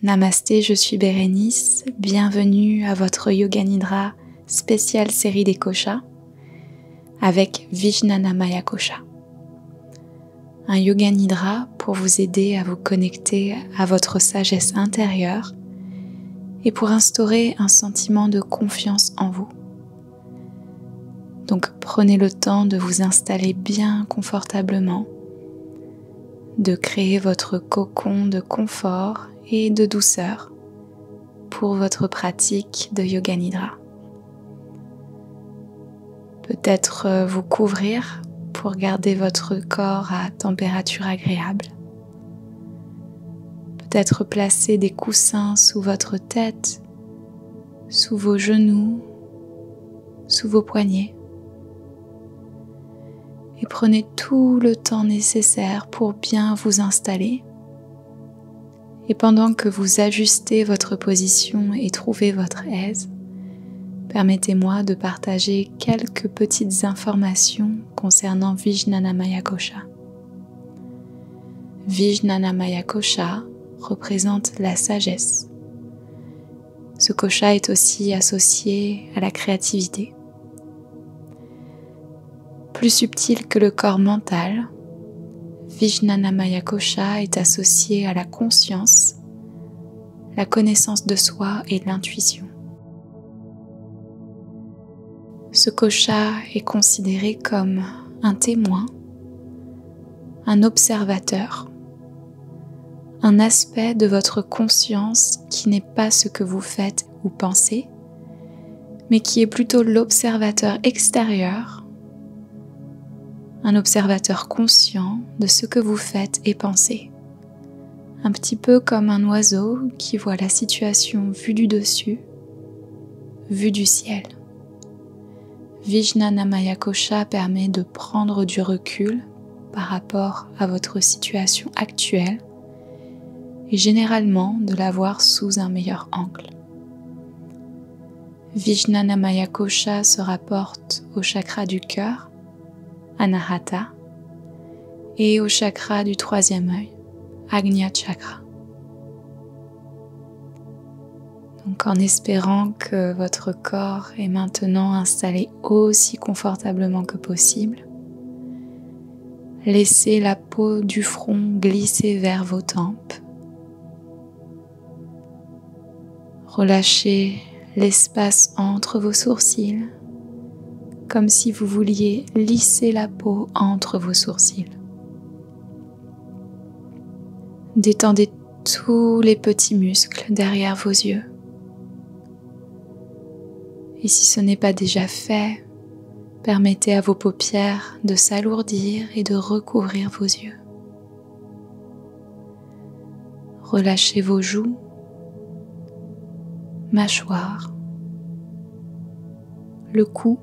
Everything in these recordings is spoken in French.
Namasté, je suis Bérénice, bienvenue à votre Yoga Nidra spéciale série des koshas avec Vijnanamaya Kosha. Un Yoga Nidra pour vous aider à vous connecter à votre sagesse intérieure et pour instaurer un sentiment de confiance en vous. Donc prenez le temps de vous installer bien confortablement, de créer votre cocon de confort et de douceur pour votre pratique de Yoga Nidra. Peut-être vous couvrir pour garder votre corps à température agréable. Peut-être placer des coussins sous votre tête, sous vos genoux, sous vos poignets. Et prenez tout le temps nécessaire pour bien vous installer. Et pendant que vous ajustez votre position et trouvez votre aise, permettez-moi de partager quelques petites informations concernant Vijnanamaya Kosha. Vijnanamaya Kosha représente la sagesse. Ce kosha est aussi associé à la créativité. Plus subtil que le corps mental, Vijnanamaya Kosha est associé à la conscience, la connaissance de soi et l'intuition. Ce kosha est considéré comme un témoin, un observateur, un aspect de votre conscience qui n'est pas ce que vous faites ou pensez, mais qui est plutôt l'observateur extérieur, un observateur conscient de ce que vous faites et pensez. Un petit peu comme un oiseau qui voit la situation vue du dessus, vue du ciel. Vijnanamaya Kosha permet de prendre du recul par rapport à votre situation actuelle et généralement de la voir sous un meilleur angle. Vijnanamaya Kosha se rapporte au chakra du cœur, Anahata, et au chakra du troisième œil, Agnya Chakra. Donc en espérant que votre corps est maintenant installé aussi confortablement que possible, laissez la peau du front glisser vers vos tempes. Relâchez l'espace entre vos sourcils, comme si vous vouliez lisser la peau entre vos sourcils. Détendez tous les petits muscles derrière vos yeux. Et si ce n'est pas déjà fait, permettez à vos paupières de s'alourdir et de recouvrir vos yeux. Relâchez vos joues, mâchoire, le cou.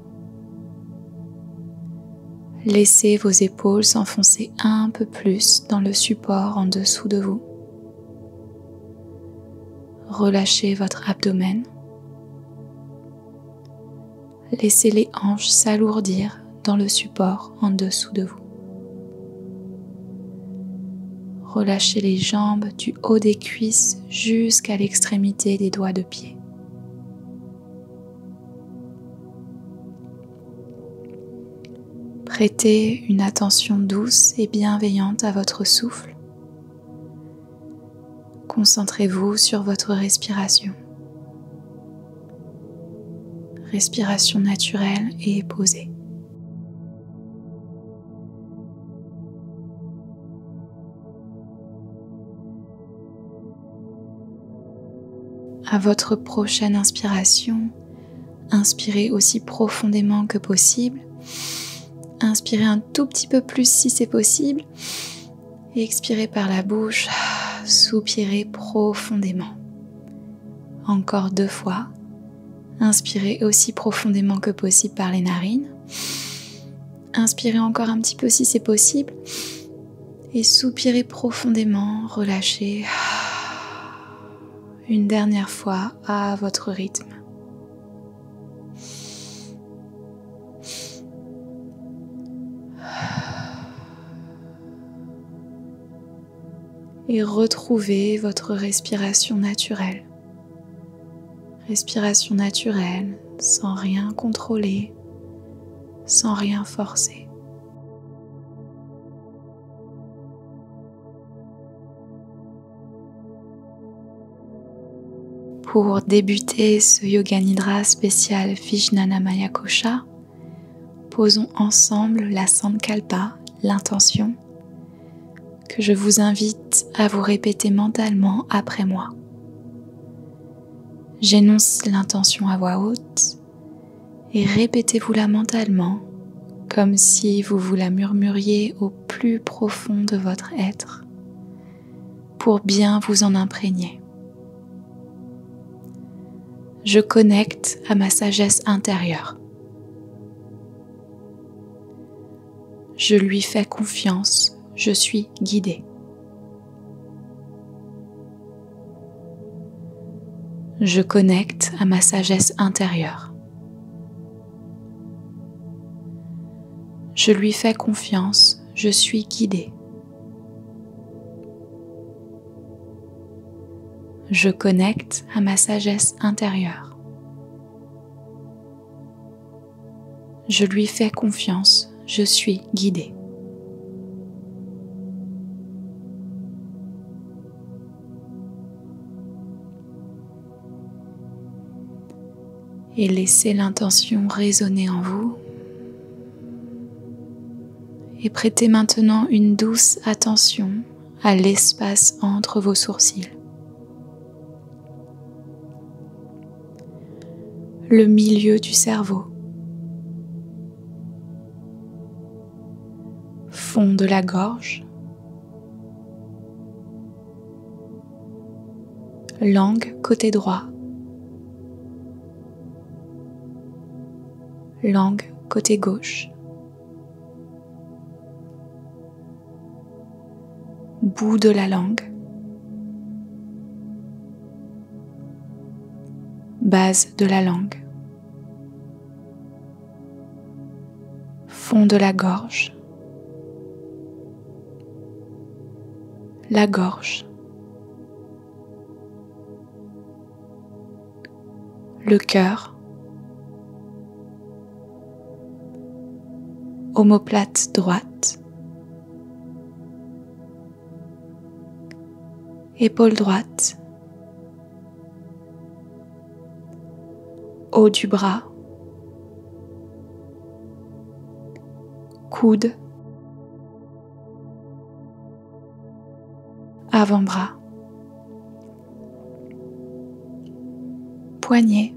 Laissez vos épaules s'enfoncer un peu plus dans le support en dessous de vous. Relâchez votre abdomen. Laissez les hanches s'alourdir dans le support en dessous de vous. Relâchez les jambes du haut des cuisses jusqu'à l'extrémité des doigts de pied. Prêtez une attention douce et bienveillante à votre souffle. Concentrez-vous sur votre respiration. Respiration naturelle et posée. À votre prochaine inspiration, inspirez aussi profondément que possible. Inspirez un tout petit peu plus si c'est possible. Et expirez par la bouche, soupirez profondément. Encore 2 fois. Inspirez aussi profondément que possible par les narines. Inspirez encore un petit peu si c'est possible. Et soupirez profondément, relâchez. Une dernière fois à votre rythme. et retrouvez votre respiration naturelle. Respiration naturelle, sans rien contrôler, sans rien forcer. Pour débuter ce Yoga Nidra spécial Vijnanamaya Kosha, posons ensemble la Sankalpa, l'intention, que je vous invite à vous répéter mentalement après moi. J'énonce l'intention à voix haute et répétez-vous-la mentalement comme si vous vous la murmuriez au plus profond de votre être pour bien vous en imprégner. Je connecte à ma sagesse intérieure. Je lui fais confiance, je suis guidée. Je connecte à ma sagesse intérieure. Je lui fais confiance, je suis guidée. Je connecte à ma sagesse intérieure. Je lui fais confiance, je suis guidée. Et laissez l'intention résonner en vous. Et prêtez maintenant une douce attention à l'espace entre vos sourcils. Le milieu du cerveau, fond de la gorge, langue côté droit, langue côté gauche, bout de la langue, base de la langue, fond de la gorge, la gorge, le cœur, omoplate droite, épaule droite, haut du bras, coude, avant-bras, poignet,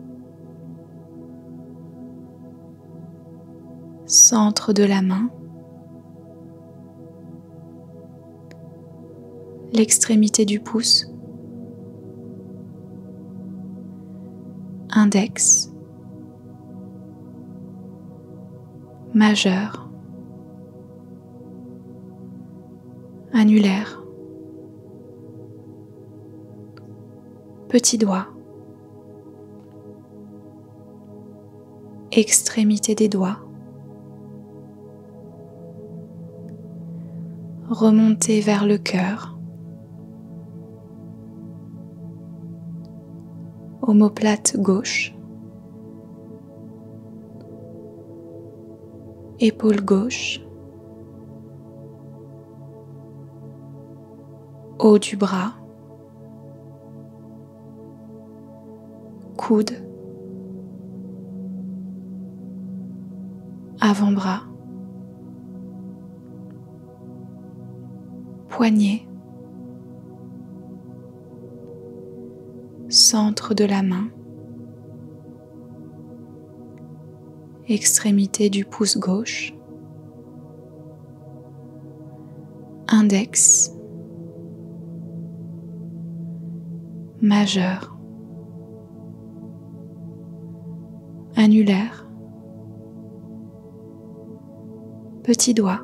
centre de la main, l'extrémité du pouce, index, majeur, annulaire, petit doigt, extrémité des doigts, remontez vers le cœur, omoplate gauche, épaule gauche, haut du bras, coude, avant-bras, poignet, centre de la main, extrémité du pouce gauche, index, majeur, annulaire, petit doigt,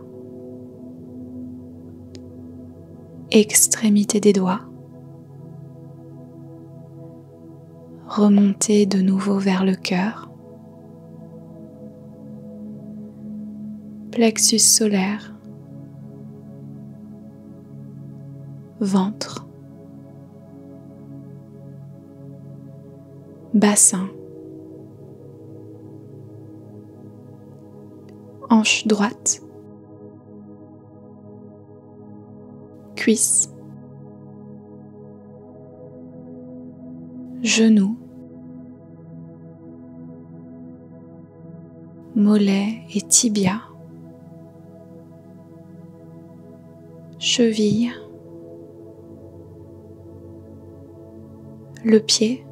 extrémité des doigts, remontez de nouveau vers le cœur, plexus solaire, ventre, bassin, hanche droite, cuisse, genou, mollet et tibia, cheville, le pied,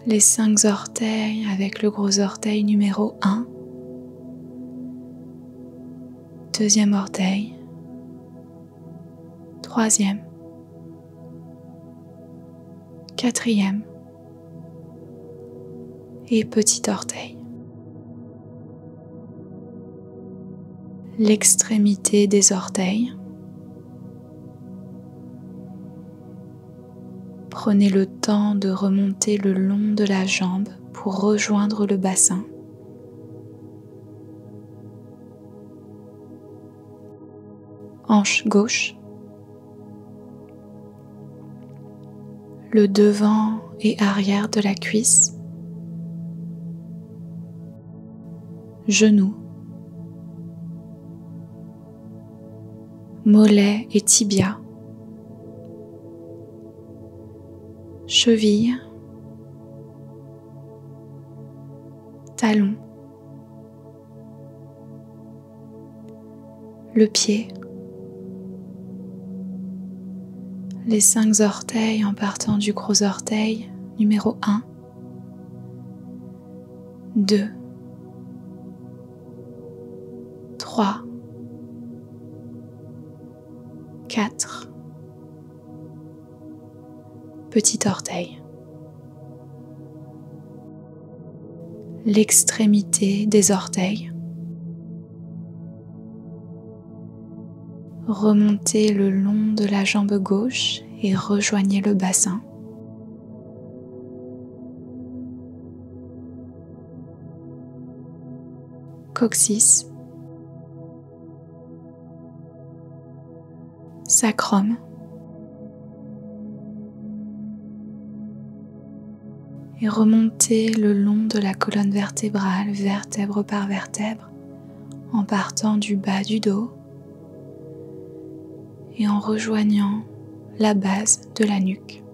les 5 orteils avec le gros orteil numéro 1, deuxième orteil, troisième, quatrième et petit orteil. L'extrémité des orteils. Prenez le temps de remonter le long de la jambe pour rejoindre le bassin. Hanche gauche. Le devant et arrière de la cuisse. Genou. Mollet et tibia. Cheville, talon, le pied, les 5 orteils en partant du gros orteil numéro 1, 2, 3, 4, petit orteil. L'extrémité des orteils. Remontez le long de la jambe gauche et rejoignez le bassin. Coccyx, sacrum, et remontez le long de la colonne vertébrale, vertèbre par vertèbre, en partant du bas du dos et en rejoignant la base de la nuque.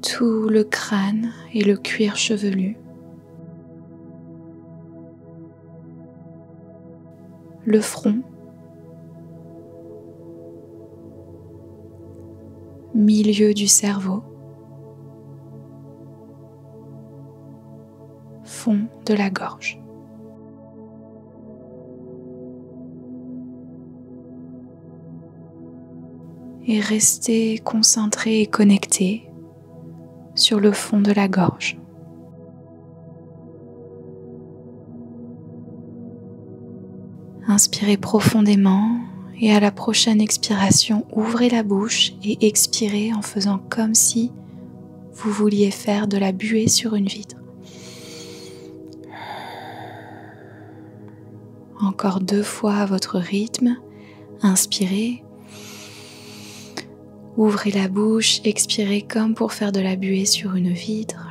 Tout le crâne et le cuir chevelu. Le front, milieu du cerveau, fond de la gorge. Et restez concentré et connecté sur le fond de la gorge. Inspirez profondément et à la prochaine expiration, ouvrez la bouche et expirez en faisant comme si vous vouliez faire de la buée sur une vitre. Encore 2 fois à votre rythme. Inspirez. Ouvrez la bouche, expirez comme pour faire de la buée sur une vitre.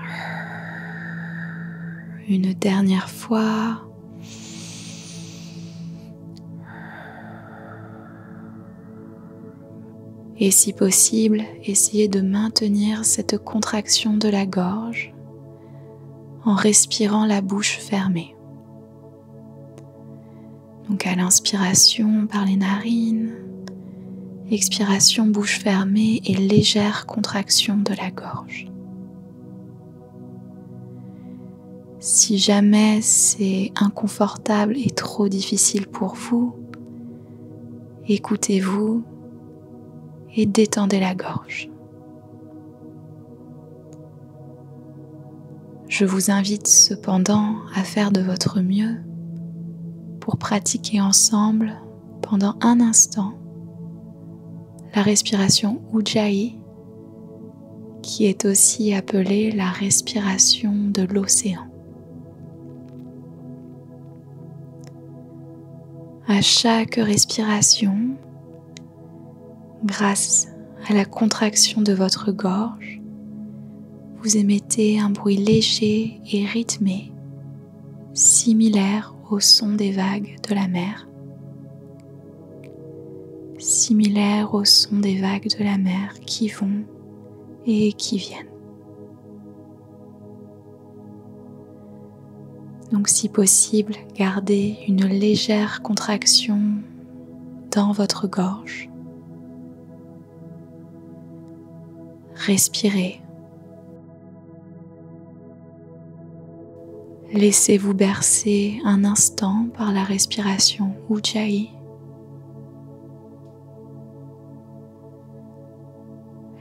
Une dernière fois. Et si possible, essayez de maintenir cette contraction de la gorge en respirant la bouche fermée. Donc à l'inspiration par les narines, expiration bouche fermée et légère contraction de la gorge. Si jamais c'est inconfortable et trop difficile pour vous, écoutez-vous et détendez la gorge. Je vous invite cependant à faire de votre mieux pour pratiquer ensemble pendant un instant la respiration Ujjayi qui est aussi appelée la respiration de l'océan. À chaque respiration, grâce à la contraction de votre gorge, vous émettez un bruit léger et rythmé, similaire au son des vagues de la mer. Similaire au son des vagues de la mer qui vont et qui viennent. Donc si possible, gardez une légère contraction dans votre gorge. Respirez. Laissez-vous bercer un instant par la respiration Ujjayi.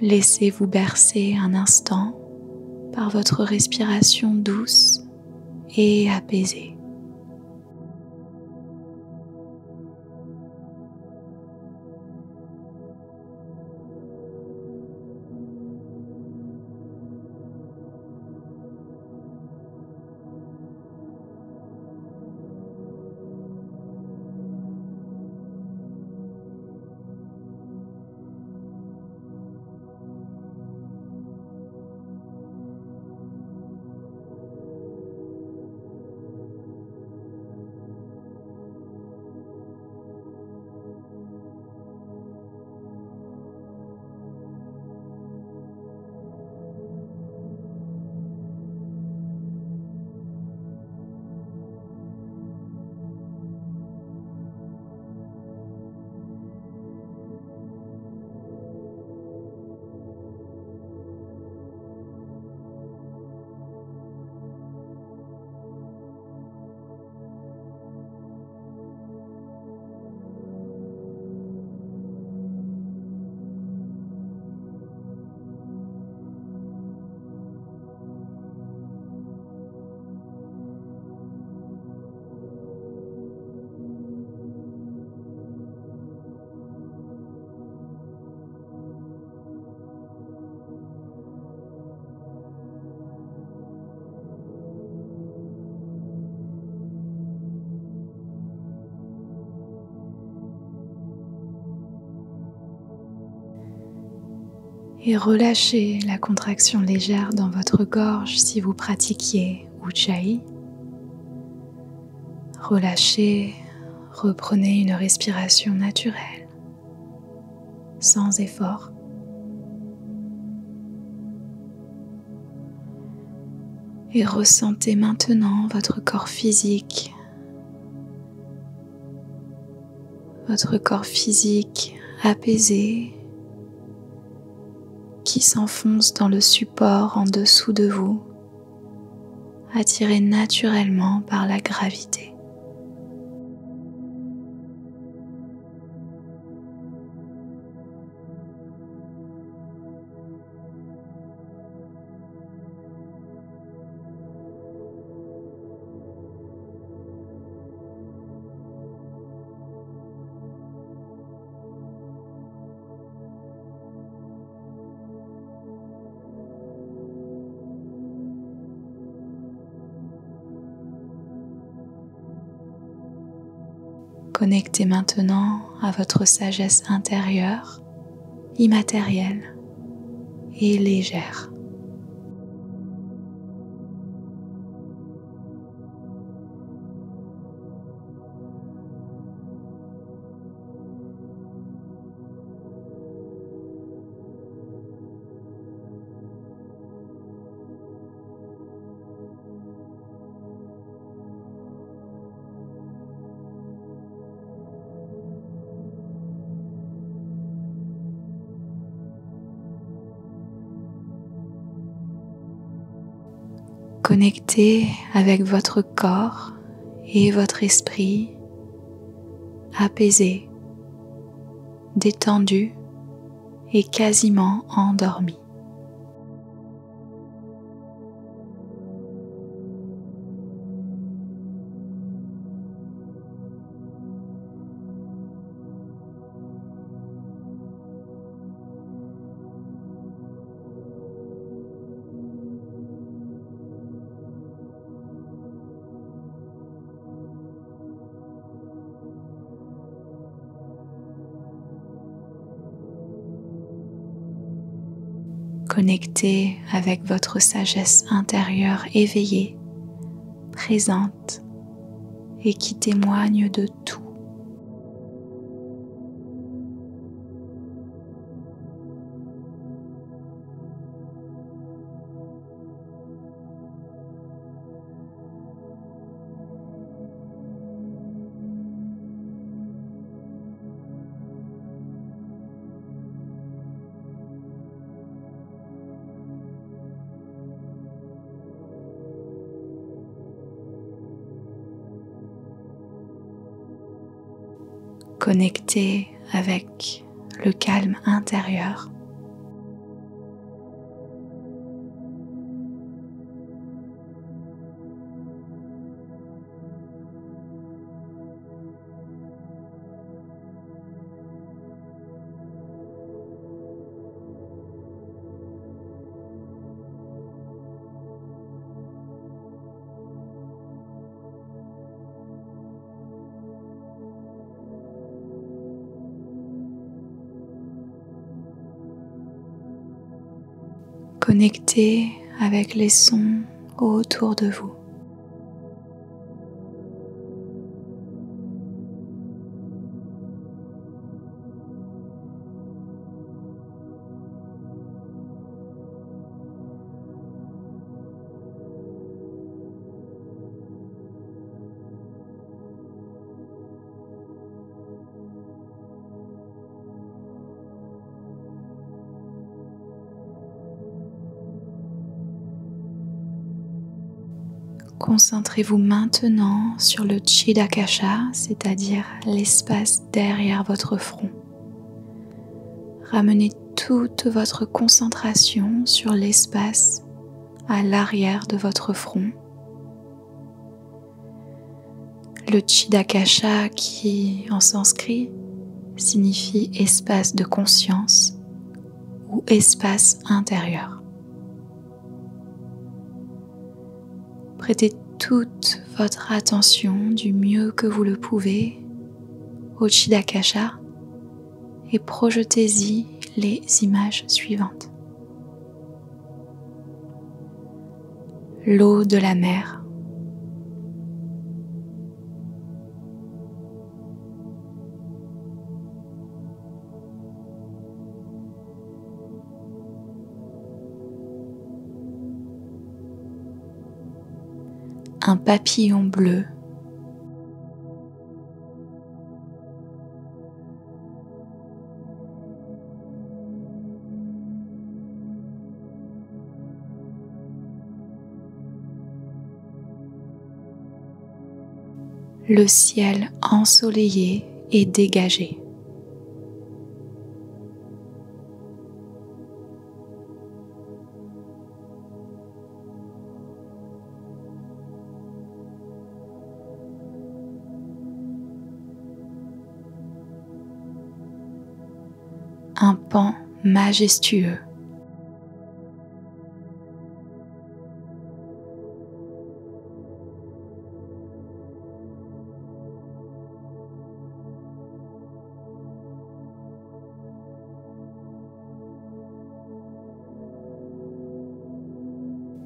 Laissez-vous bercer un instant par votre respiration douce et apaisée. Et relâchez la contraction légère dans votre gorge si vous pratiquiez Ujjayi. Relâchez, reprenez une respiration naturelle, sans effort. Et ressentez maintenant votre corps physique. Votre corps physique apaisé qui s'enfonce dans le support en dessous de vous, attiré naturellement par la gravité. Connectez maintenant à votre sagesse intérieure, immatérielle et légère. Connectez avec votre corps et votre esprit apaisé, détendu et quasiment endormi. Connectez avec votre sagesse intérieure éveillée, présente et qui témoigne de tout. Connectez avec le calme intérieur. Connectez avec les sons autour de vous. Concentrez-vous maintenant sur le Chidaksha, c'est-à-dire l'espace derrière votre front. Ramenez toute votre concentration sur l'espace à l'arrière de votre front. Le Chidaksha qui, en sanskrit, signifie espace de conscience ou espace intérieur. Prêtez toute votre attention du mieux que vous le pouvez au Chidaksha et projetez-y les images suivantes. L'eau de la mer, un papillon bleu, le ciel ensoleillé et dégagé. Un pan majestueux.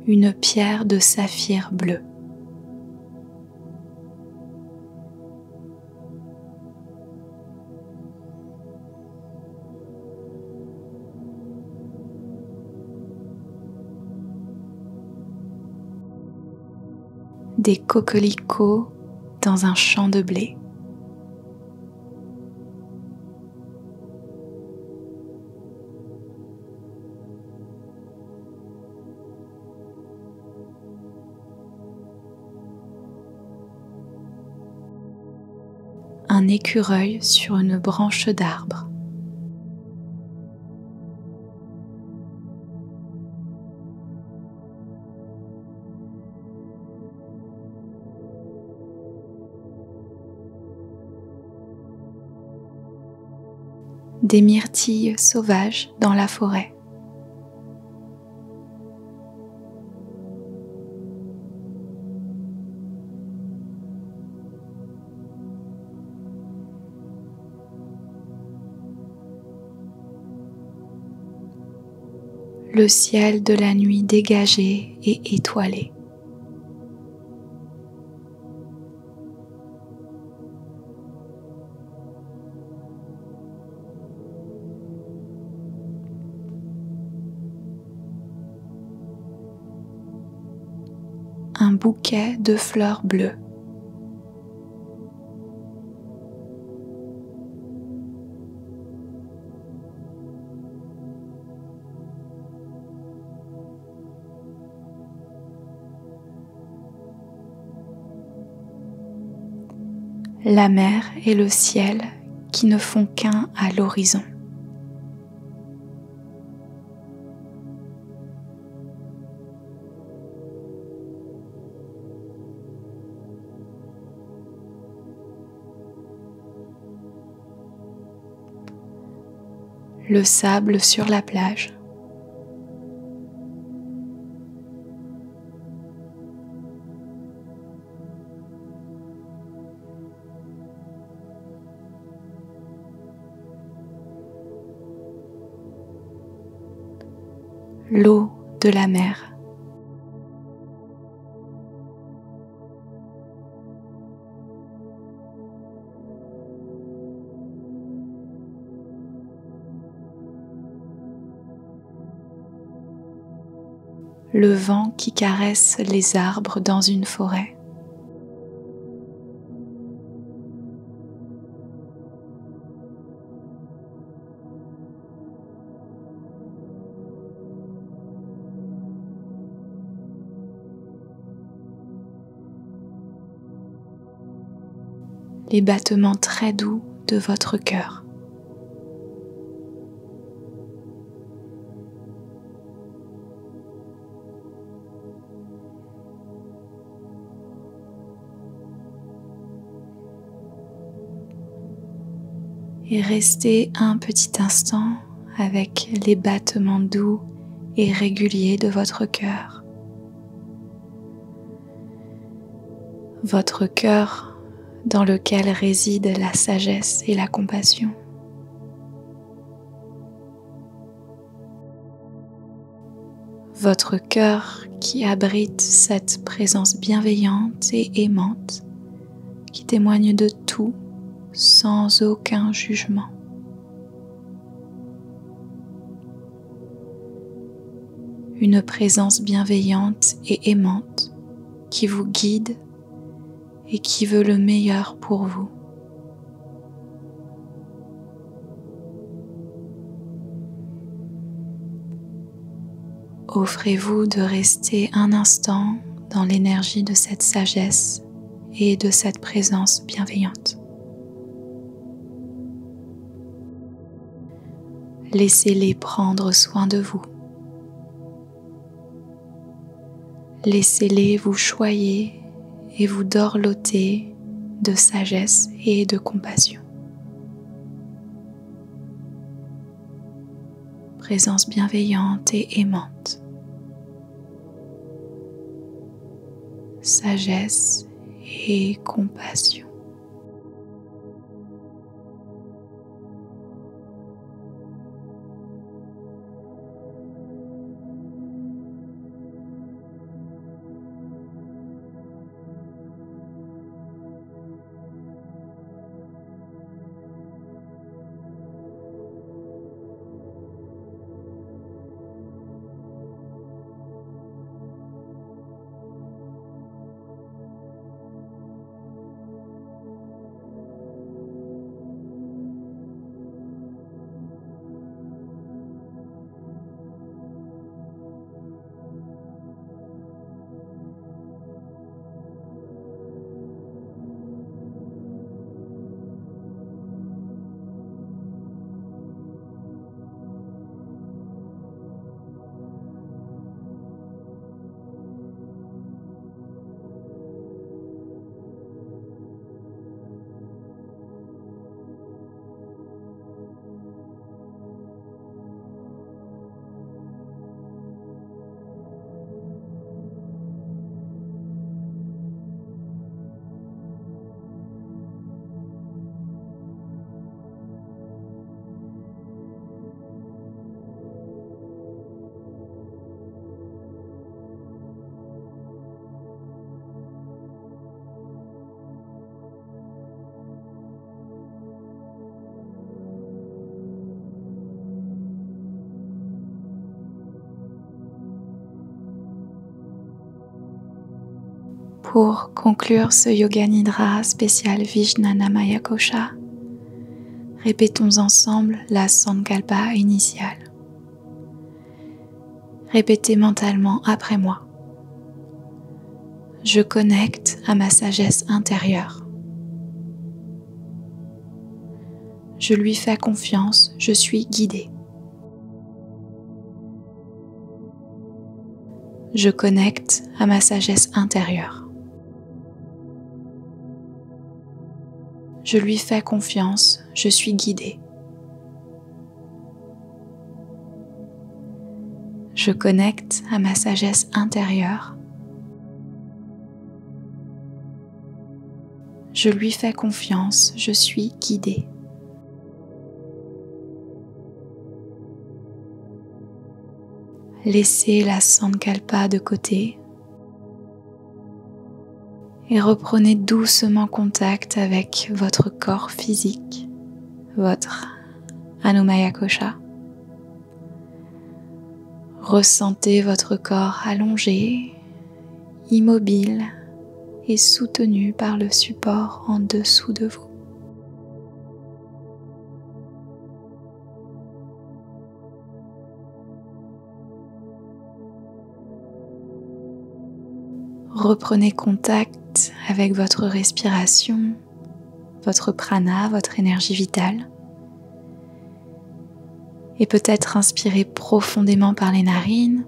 Une pierre de saphir bleu. Des coquelicots dans un champ de blé. Un écureuil sur une branche d'arbre. Des myrtilles sauvages dans la forêt. le ciel de la nuit dégagé et étoilé. Un bouquet de fleurs bleues. La mer et le ciel qui ne font qu'un à l'horizon. Le sable sur la plage. L'eau de la mer. Le vent qui caresse les arbres dans une forêt. Les battements très doux de votre cœur. Et restez un petit instant avec les battements doux et réguliers de votre cœur. Votre cœur dans lequel réside la sagesse et la compassion. Votre cœur qui abrite cette présence bienveillante et aimante qui témoigne de tout sans aucun jugement. Une présence bienveillante et aimante qui vous guide et qui veut le meilleur pour vous. Offrez-vous de rester un instant dans l'énergie de cette sagesse et de cette présence bienveillante. Laissez-les prendre soin de vous. Laissez-les vous choyer et vous dorloter de sagesse et de compassion. Présence bienveillante et aimante. Sagesse et compassion. Pour conclure ce Yoga Nidra spécial Vijnanamaya Kosha, répétons ensemble la Sankalpa initiale. Répétez mentalement après moi. Je connecte à ma sagesse intérieure. Je lui fais confiance, je suis guidée. Je connecte à ma sagesse intérieure. Je lui fais confiance, je suis guidée. Je connecte à ma sagesse intérieure. Je lui fais confiance, je suis guidée. Laissez la Sankalpa de côté et reprenez doucement contact avec votre corps physique, votre Annamaya Kosha. Ressentez votre corps allongé, immobile et soutenu par le support en dessous de vous. Reprenez contact avec votre respiration, votre prana, votre énergie vitale. Et peut-être inspirez profondément par les narines.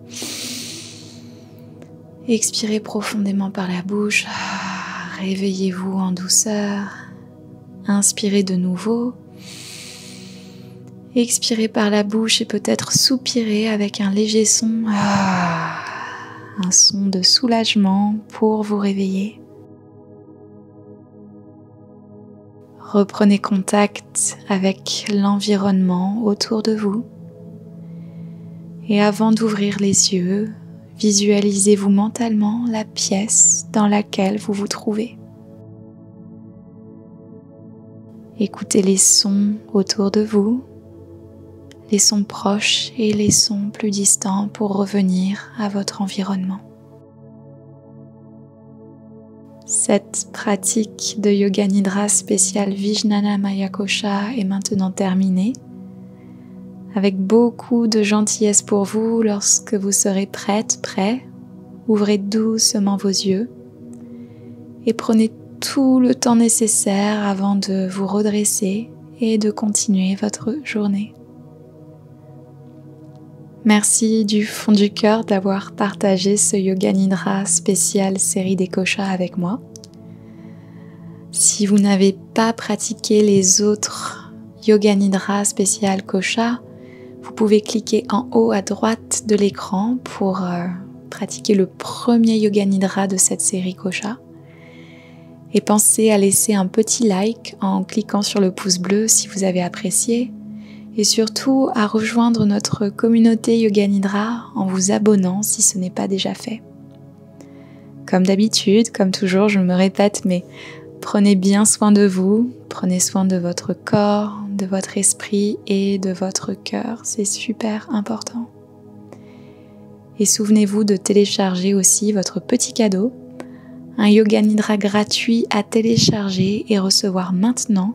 Expirez profondément par la bouche. Réveillez-vous en douceur. Inspirez de nouveau. Expirez par la bouche et peut-être soupirez avec un léger son. Un son de soulagement pour vous réveiller. Reprenez contact avec l'environnement autour de vous. Et avant d'ouvrir les yeux, visualisez-vous mentalement la pièce dans laquelle vous vous trouvez. Écoutez les sons autour de vous, les sons proches et les sons plus distants pour revenir à votre environnement. Cette pratique de Yoga Nidra spéciale Vijnanamaya Kosha est maintenant terminée. Avec beaucoup de gentillesse pour vous, lorsque vous serez prête, prêt, ouvrez doucement vos yeux et prenez tout le temps nécessaire avant de vous redresser et de continuer votre journée. Merci du fond du cœur d'avoir partagé ce Yoga Nidra spécial série des Koshas avec moi. Si vous n'avez pas pratiqué les autres Yoga Nidra spécial Kosha, vous pouvez cliquer en haut à droite de l'écran pour pratiquer le premier Yoga Nidra de cette série Kosha. Et pensez à laisser un petit like en cliquant sur le pouce bleu si vous avez apprécié. Et surtout à rejoindre notre communauté Yoga Nidra en vous abonnant si ce n'est pas déjà fait. Comme d'habitude, comme toujours, je me répète, mais prenez bien soin de vous, prenez soin de votre corps, de votre esprit et de votre cœur, c'est super important. Et souvenez-vous de télécharger aussi votre petit cadeau, un Yoga Nidra gratuit à télécharger et recevoir maintenant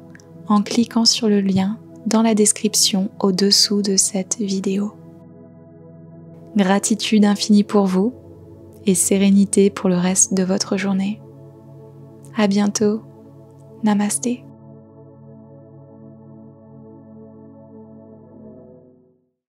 en cliquant sur le lien dans la description au-dessous de cette vidéo. Gratitude infinie pour vous et sérénité pour le reste de votre journée. À bientôt. Namasté.